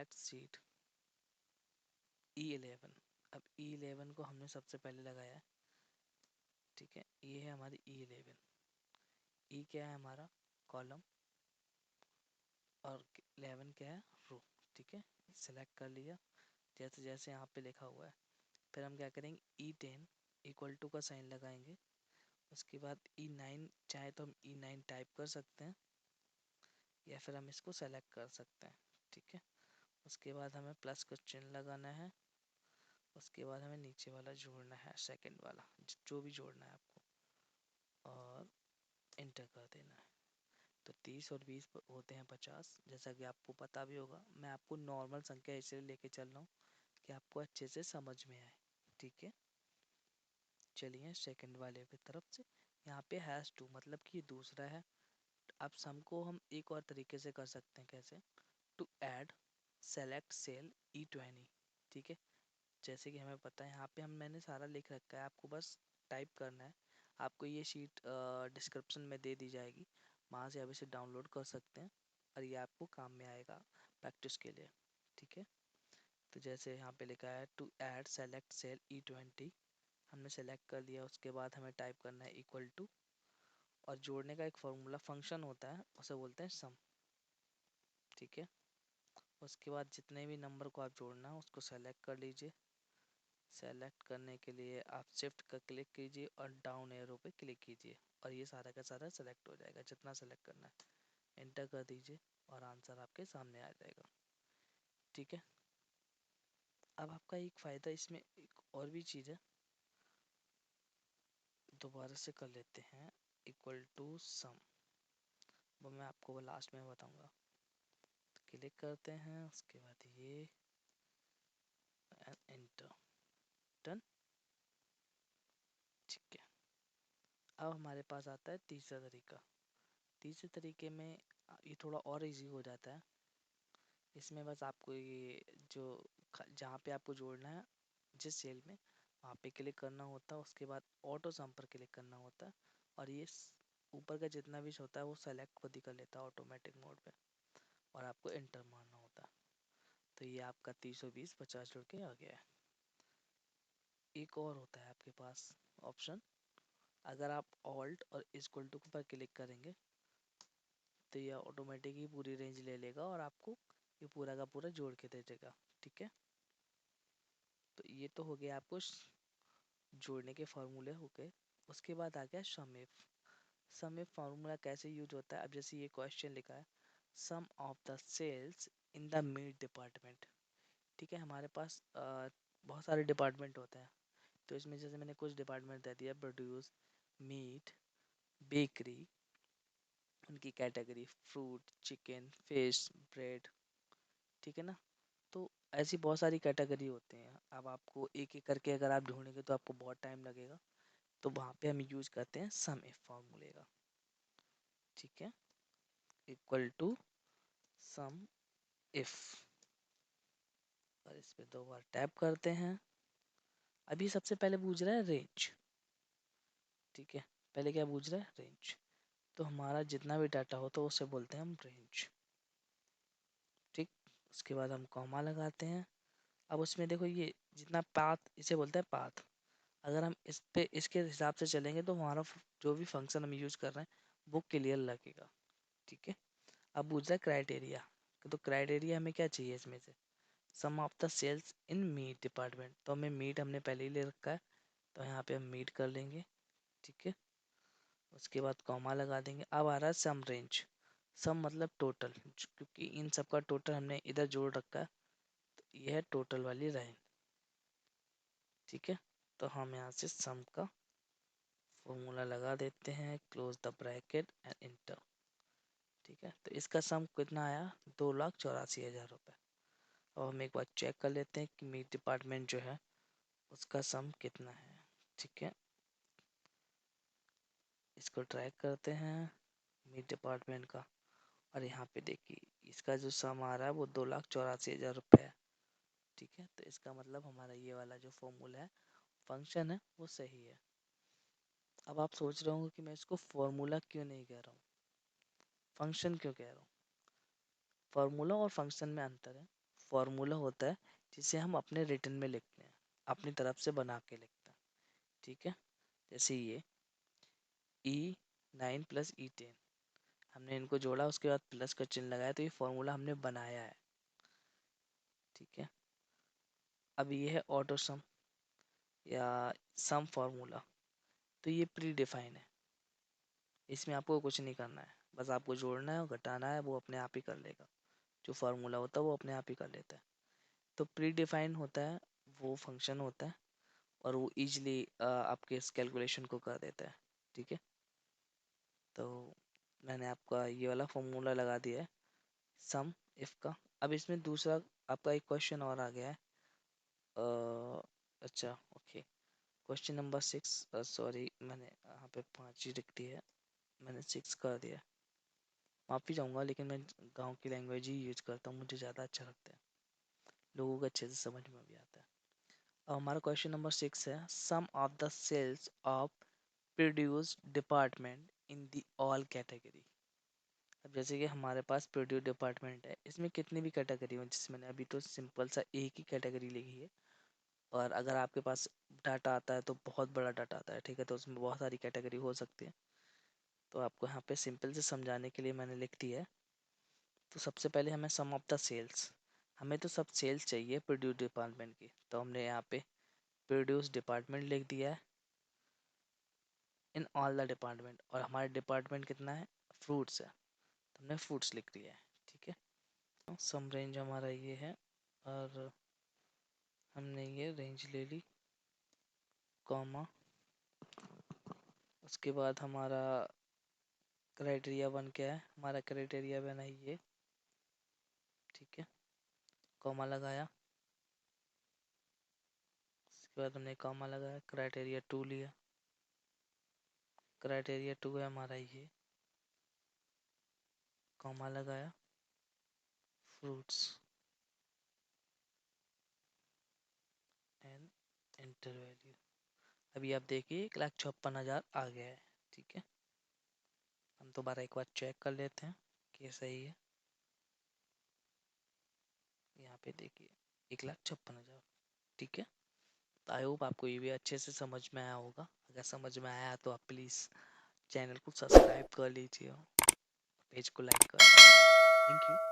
Select seat E11। अब E11 को हमने सबसे पहले लगाया है, ठीक है। ये है हमारी E11। E क्या है हमारा कॉलम और 11 क्या है रो, ठीक है। सेलेक्ट कर लिया जैसे जैसे यहाँ पे लिखा हुआ है। फिर हम क्या करेंगे E10 इक्वल टू का साइन लगाएंगे। उसके बाद E9 चाहे तो हम E9 टाइप कर सकते हैं या फिर हम इसको सेलेक्ट कर सकते हैं, ठीक है। उसके बाद हमें प्लस का चिन्ह लगाना है। उसके बाद हमें नीचे वाला जोड़ना है, सेकंड वाला जो भी जोड़ना है आपको, और इंटर कर देना है। तो 30 और 20 होते हैं 50, जैसा कि आपको पता भी होगा। मैं आपको नॉर्मल संख्या इसलिए लेके चल रहा हूँ कि आपको अच्छे से समझ में आए, ठीक है। चलिए सेकंड वाले की तरफ से, यहाँ पे हैश टू मतलब कि दूसरा है। अब सम को हम एक और तरीके से कर सकते हैं, कैसे, to add select cell E20, ठीक है। जैसे कि हमें पता है यहाँ पे मैंने सारा लिख रखा है, आपको बस टाइप करना है। आपको ये शीट डिस्क्रिप्शन में दे दी जाएगी, वहाँ से आप इसे डाउनलोड कर सकते हैं और ये आपको काम में आएगा प्रैक्टिस के लिए, ठीक है। तो जैसे यहाँ पे लिखा है to add select cell E20, हमने सेलेक्ट कर लिया। उसके बाद हमें टाइप करना है इक्वल टू, और जोड़ने का एक फॉर्मूला फंक्शन होता है, उसे बोलते हैं सम, ठीक है। उसके बाद जितने भी नंबर को आप जोड़ना है उसको सेलेक्ट कर लीजिए। सेलेक्ट करने के लिए आप शिफ्ट का क्लिक कीजिए और डाउन एरो पे क्लिक कीजिए और ये सारा का सारा सेलेक्ट हो जाएगा, जितना सेलेक्ट करना है। एंटर कर दीजिए और आंसर आपके सामने आ जाएगा, ठीक है। अब आपका एक फ़ायदा इसमें एक और भी चीज़ है, दोबारा से कर लेते हैं इक्वल टू सम, वो मैं आपको लास्ट में बताऊंगा। तो क्लिक करते हैं, उसके बाद ये एंटर, डन, ठीक है। अब हमारे पास आता है तीसरा तरीका। तीसरे तरीके में ये थोड़ा और इजी हो जाता है। इसमें बस आपको ये जो जहाँ पे आपको जोड़ना है जिस सेल में, वहाँ पे क्लिक करना होता है। उसके बाद ऑटो सम पर क्लिक करना होता है और ये ऊपर का जितना भी होता है वो सेलेक्ट खुद ही कर लेता है ऑटोमेटिक मोड पे, और आपको एंटर मारना होता है। तो ये आपका 30 और 20 50 जुड़ के आ गया है। एक और होता है आपके पास ऑप्शन, अगर आप ऑल्ट और इक्वल टू पर क्लिक करेंगे तो ये ऑटोमेटिक ही पूरी रेंज ले लेगा और आपको ये पूरा का पूरा जोड़ के दे देगा, ठीक है। तो ये तो हो गया आपको जोड़ने के फार्मूले हो गए। उसके बाद आ गया sum if. Sum if formula कैसे यूज होता है, अब जैसे ये क्वेश्चन लिखा है sum of the sales in the meat department, ठीक है। हमारे पास बहुत सारे डिपार्टमेंट होते हैं, तो इसमें जैसे मैंने कुछ डिपार्टमेंट दे दिया, प्रोड्यूस, मीट, बेकरी, उनकी category fruit, chicken, fish, bread, ठीक है ना। तो ऐसी बहुत सारी कैटेगरी होते हैं। अब आपको एक एक करके अगर आप ढूंढेंगे तो आपको बहुत टाइम लगेगा, तो वहाँ पे हम यूज करते हैं सम इफ फॉर्मूले का, ठीक है। इक्वल टू सम इफ, और इस पे दो बार टैप करते हैं। अभी सबसे पहले पूछ रहा है रेंज, ठीक है। पहले क्या पूछ रहा है रेंज, तो हमारा जितना भी डाटा होता है उसे बोलते हैं हम रेंज, ठीक। उसके बाद हम कॉमा लगाते हैं। अब उसमें देखो ये जितना पाथ, इसे बोलते हैं पाथ। अगर हम इस पे इसके हिसाब से चलेंगे तो हमारा जो भी फंक्शन हम यूज कर रहे हैं वो क्लियर लगेगा, ठीक है। अब पूछ रहा है क्राइटेरिया, तो क्राइटेरिया हमें क्या चाहिए इसमें से, sum of the sales in meat department, तो हमें मीट हमने पहले ही ले रखा है, तो यहाँ पे हम मीट कर लेंगे, ठीक है। उसके बाद कॉमा लगा देंगे। अब आ रहा है सम रेंज, सम मतलब टोटल, क्योंकि इन सब का टोटल हमने इधर जोड़ रखा है, तो ये है टोटल वाली लाइन, ठीक है। तो हम यहाँ से सम का फॉर्मूला लगा देते हैं, close the bracket and inter, ठीक है। तो इसका सम कितना आया, 2,84,000 रुपये। और हम एक बार चेक कर लेते हैं कि मीट डिपार्टमेंट जो है उसका सम कितना है, ठीक है। इसको ट्रैक करते हैं मीट डिपार्टमेंट का, और यहाँ पे देखिए इसका जो सम आ रहा है वो 2,84,000 रुपये है, ठीक है। तो इसका मतलब हमारा ये वाला जो फॉर्मूला है, फंक्शन है, वो सही है। अब आप सोच रहे होंगे कि मैं इसको फॉर्मूला क्यों नहीं कह रहा हूँ, फंक्शन क्यों कह रहा हूँ। फार्मूला और फंक्शन में अंतर है। फॉर्मूला होता है जिसे हम अपने रिटर्न में लिखते हैं, अपनी तरफ से बना के लिखते हैं, ठीक है। जैसे ये E9 प्लस E10, हमने इनको जोड़ा, उसके बाद प्लस का चिन्ह लगाया, तो ये फॉर्मूला हमने बनाया है, ठीक है। अब ये है ऑटो सम या सम फॉर्मूला, तो ये प्री डिफाइन है, इसमें आपको कुछ नहीं करना है, बस आपको जोड़ना है और घटाना है, वो अपने आप ही कर लेगा। जो फार्मूला होता है वो अपने आप ही कर लेता है। तो प्री डिफाइन होता है, वो फंक्शन होता है और वो इजीली आपके इस कैलकुलेशन को कर देता है, ठीक है। तो मैंने आपका ये वाला फॉर्मूला लगा दिया है सम इफ का। अब इसमें दूसरा आपका एक क्वेश्चन और आ गया है, अच्छा ओके, क्वेश्चन नंबर 6, सॉरी मैंने यहाँ पे 5 ही लिख दी है, मैंने 6 कर दिया, माफ़ी चाहूँगा, लेकिन मैं गांव की लैंग्वेज ही यूज करता हूँ, मुझे ज़्यादा अच्छा लगता है, लोगों को अच्छे से समझ में भी आता है। अब हमारा क्वेश्चन नंबर 6 है, sum of the sales of produce department in the all category. अब जैसे कि हमारे पास प्रोड्यूस डिपार्टमेंट है, इसमें कितनी भी कैटेगरी हो, जिसमें मैंने अभी तो सिंपल सा एक ही कैटेगरी लिखी है, और अगर आपके पास डाटा आता है तो बहुत बड़ा डाटा आता है, ठीक है, तो उसमें बहुत सारी कैटेगरी हो सकती है। तो आपको यहाँ पे सिंपल से समझाने के लिए मैंने लिख दी है। तो सबसे पहले हमें सम ऑफ द सेल्स, हमें तो सब सेल्स चाहिए प्रोड्यूस डिपार्टमेंट की, तो हमने यहाँ पे प्रोड्यूस डिपार्टमेंट लिख दिया है इन ऑल द डिपार्टमेंट, और हमारे डिपार्टमेंट कितना है, फ्रूट्स है, तो हमने फ्रूट्स लिख दिया है, ठीक है। सम रेंज हमारा ये है, और हमने ये रेंज ले ली, कॉमा, उसके बाद हमारा क्राइटेरिया वन क्या है, हमारा क्राइटेरिया वन है ये, ठीक है, कॉमा लगाया, उसके बाद हमने कॉमा लगाया, क्राइटेरिया टू लिया, क्राइटेरिया टू है हमारा ये, कॉमा लगाया, फ्रूट्स एंड इंटर वैल्यू। अभी आप देखिए 1,56,000 आ गया है, ठीक है। हम दोबारा एक बार चेक कर लेते हैं कि सही है। यहाँ पे देखिए 1,56,000, ठीक है। तो आई होप आपको ये भी अच्छे से समझ में आया होगा, अगर समझ में आया तो आप प्लीज़ चैनल को सब्सक्राइब कर लीजिए, पेज को लाइक कर दीजिए। Thank you.